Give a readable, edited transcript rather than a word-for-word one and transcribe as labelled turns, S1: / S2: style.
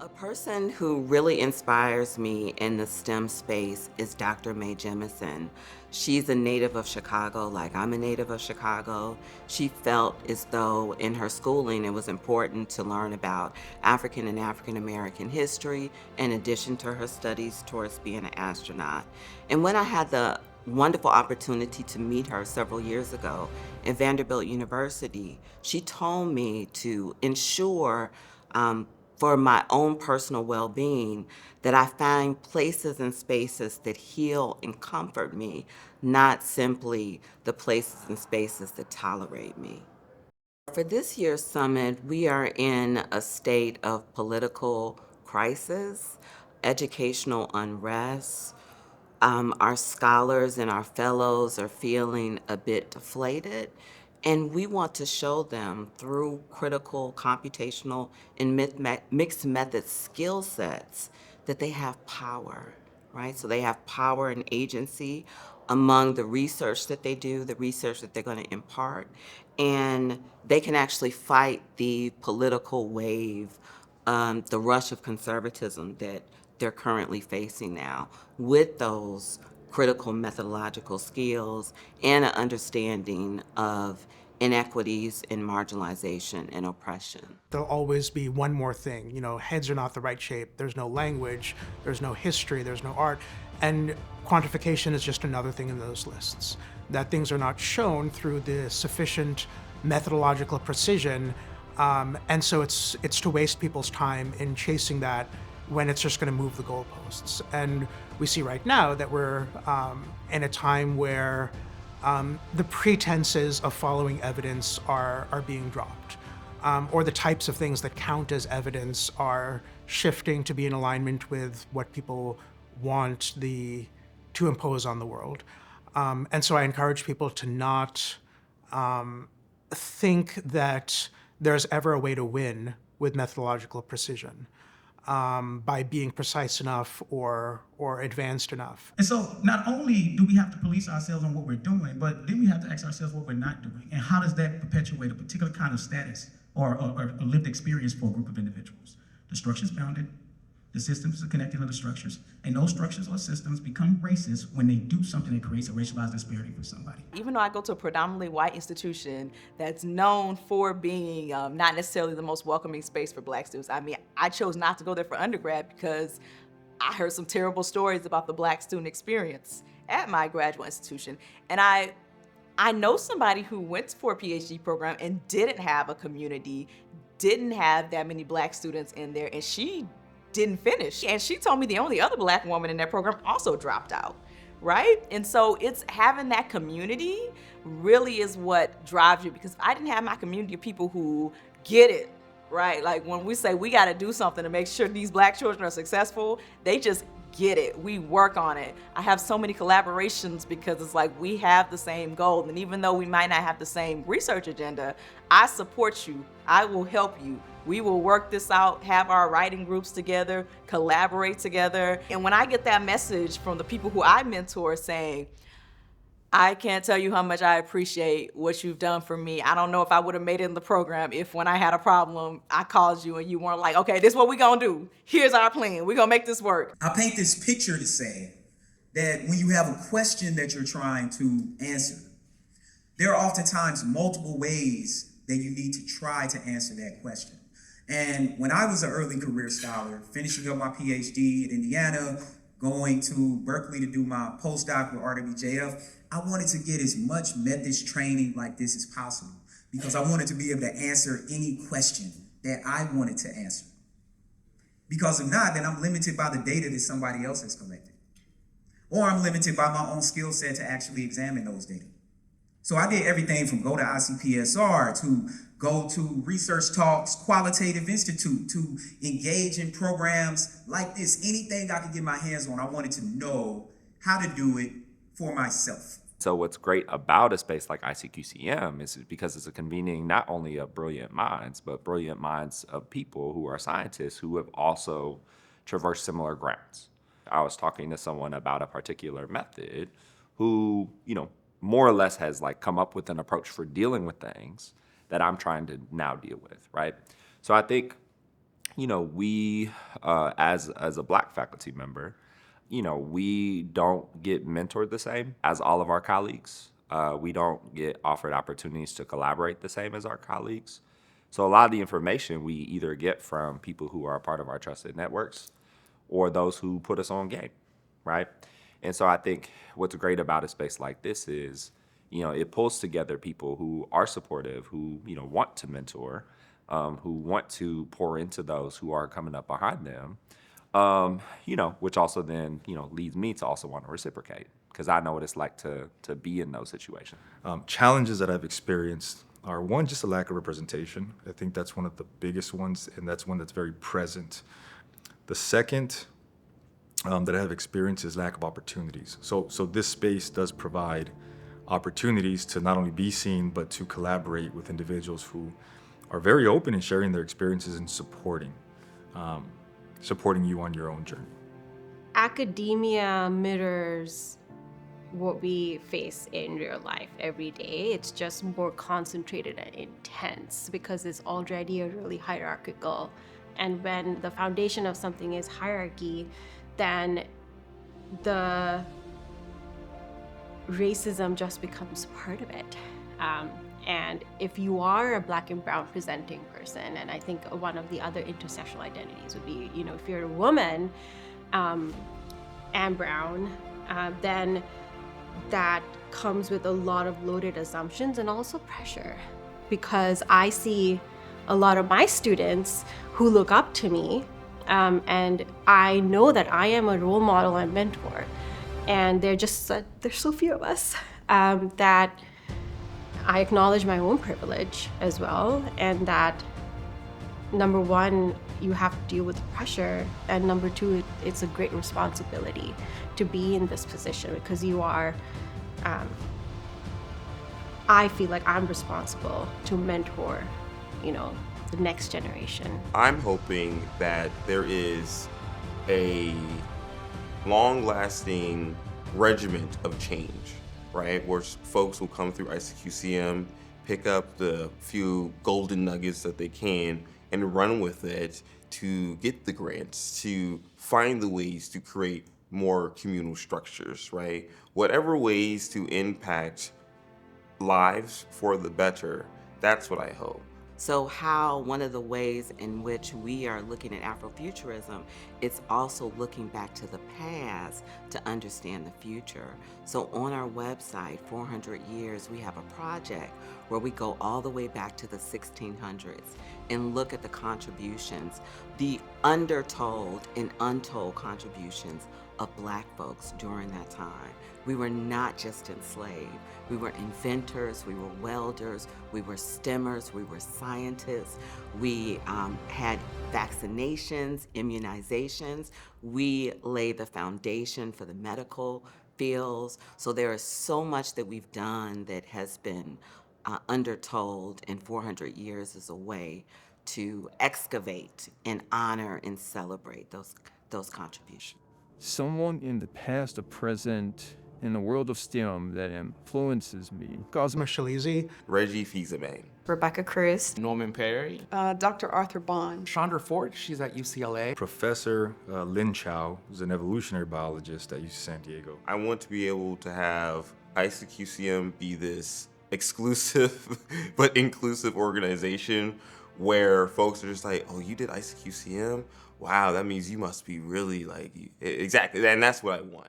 S1: A person who really inspires me in the STEM space is Dr. Mae Jemison. She's a native of Chicago, like I'm a native of Chicago. She felt as though in her schooling it was important to learn about African and African American history in addition to her studies towards being an astronaut. And when I had the wonderful opportunity to meet her several years ago at Vanderbilt University, she told me to ensure for my own personal well-being, that I find places and spaces that heal and comfort me, not simply the places and spaces that tolerate me. For this year's summit, we are in a state of political crisis, educational unrest. Our scholars and our fellows are feeling a bit deflated, and we want to show them through critical, computational, and mixed method skill sets that they have power, right? So they have power and agency among the research that they do, the research that they're going to impart, and they can actually fight the political wave, the rush of conservatism that they're currently facing now with those critical methodological skills and an understanding of inequities and marginalization and oppression.
S2: There'll always be one more thing. Heads are not the right shape. There's no language, there's no history, there's no art. And quantification is just another thing in those lists. That things are not shown through the sufficient methodological precision. And so it's to waste people's time in chasing that when it's just going to move the goalposts. And we see right now that we're in a time where the pretenses of following evidence are being dropped, or the types of things that count as evidence are shifting to be in alignment with what people want to impose on the world. And so I encourage people to not think that there's ever a way to win with methodological precision by being precise enough or advanced enough.
S3: And so not only do we have to police ourselves on what we're doing, but then we have to ask ourselves what we're not doing. And how does that perpetuate a particular kind of status or a lived experience for a group of individuals? The structure's bounded, the systems are connected to the structures, and those structures or systems become racist when they do something that creates a racialized disparity for somebody.
S4: Even though I go to a predominantly white institution that's known for being not necessarily the most welcoming space for Black students, I mean, I chose not to go there for undergrad because I heard some terrible stories about the Black student experience at my graduate institution. And I know somebody who went for a PhD program and didn't have a community, didn't have that many Black students in there, and she didn't finish. And she told me the only other Black woman in that program also dropped out, right? And so it's having that community really is what drives you, because if I didn't have my community of people who get it, right? Like when we say we gotta do something to make sure these Black children are successful, they just get it. We work on it. I have so many collaborations because it's like we have the same goal. And even though we might not have the same research agenda, I support you. I will help you. We will work this out, have our writing groups together, collaborate together. And when I get that message from the people who I mentor saying, I can't tell you how much I appreciate what you've done for me. I don't know if I would have made it in the program if when I had a problem, I called you and you weren't like, okay, this is what we're gonna do. Here's our plan. We're gonna make this work.
S5: I paint this picture to say that when you have a question that you're trying to answer, there are oftentimes multiple ways that you need to try to answer that question. And when I was an early career scholar, finishing up my PhD at Indiana, going to Berkeley to do my postdoc with RWJF, I wanted to get as much methods training like this as possible because I wanted to be able to answer any question that I wanted to answer. Because if not, then I'm limited by the data that somebody else has collected. Or I'm limited by my own skill set to actually examine those data. So I did everything from go to ICPSR to go to research talks, qualitative institute, to engage in programs like this. Anything I could get my hands on, I wanted to know how to do it for myself.
S6: So what's great about a space like Icqcm is because it's a convening not only of brilliant minds, but brilliant minds of people who are scientists who have also traversed similar grounds. I was talking to someone about a particular method who, more or less has come up with an approach for dealing with things that I'm trying to now deal with, right? So I think, we, as a Black faculty member, we don't get mentored the same as all of our colleagues. We don't get offered opportunities to collaborate the same as our colleagues. So a lot of the information we either get from people who are a part of our trusted networks or those who put us on game, right? And so I think what's great about a space like this is, it pulls together people who are supportive, who, want to mentor, who want to pour into those who are coming up behind them, which also then, leads me to also want to reciprocate because I know what it's like to be in those situations.
S7: Challenges that I've experienced are, one, just a lack of representation. I think that's one of the biggest ones, and that's one that's very present. The second that I have experienced is lack of opportunities. So this space does provide opportunities to not only be seen, but to collaborate with individuals who are very open in sharing their experiences and supporting you on your own journey.
S8: Academia mirrors what we face in real life every day. It's just more concentrated and intense because it's already a really hierarchical. And when the foundation of something is hierarchy, then the racism just becomes part of it. And if you are a Black and brown presenting person, and I think one of the other intersectional identities would be, if you're a woman and brown, then that comes with a lot of loaded assumptions and also pressure. Because I see a lot of my students who look up to me, and I know that I am a role model and mentor. And there's so few of us that I acknowledge my own privilege as well, and that number one, you have to deal with pressure, and number two, it's a great responsibility to be in this position because you are, I feel like I'm responsible to mentor, the next generation.
S9: I'm hoping that there is a long-lasting regiment of change, right? Where folks will come through Icqcm, pick up the few golden nuggets that they can and run with it to get the grants, to find the ways to create more communal structures, right? Whatever ways to impact lives for the better, that's what I hope.
S1: So how one of the ways in which we are looking at Afrofuturism, it's also looking back to the past to understand the future. So on our website, 400 Years, we have a project where we go all the way back to the 1600s and look at the contributions, the undertold and untold contributions of Black folks during that time. We were not just enslaved. We were inventors, we were welders, we were STEMers, we were scientists. We had vaccinations, immunizations. We laid the foundation for the medical fields. So there is so much that we've done that has been undertold, and 400 Years is a way to excavate and honor and celebrate those contributions.
S10: Someone in the past or present in the world of STEM that influences me.
S2: Cosmo Shalizi,
S9: Reggie Fils-Aimé.
S11: Rebecca Cruz.
S12: Norman Perry.
S13: Dr. Arthur Bond.
S12: Chandra Ford, she's at UCLA.
S7: Professor Lin Chow, who's an evolutionary biologist at UC San Diego.
S9: I want to be able to have Icqcm be this exclusive but inclusive organization where folks are just like, oh, you did Icqcm? Wow, that means you must be really like, exactly, and that's what I want.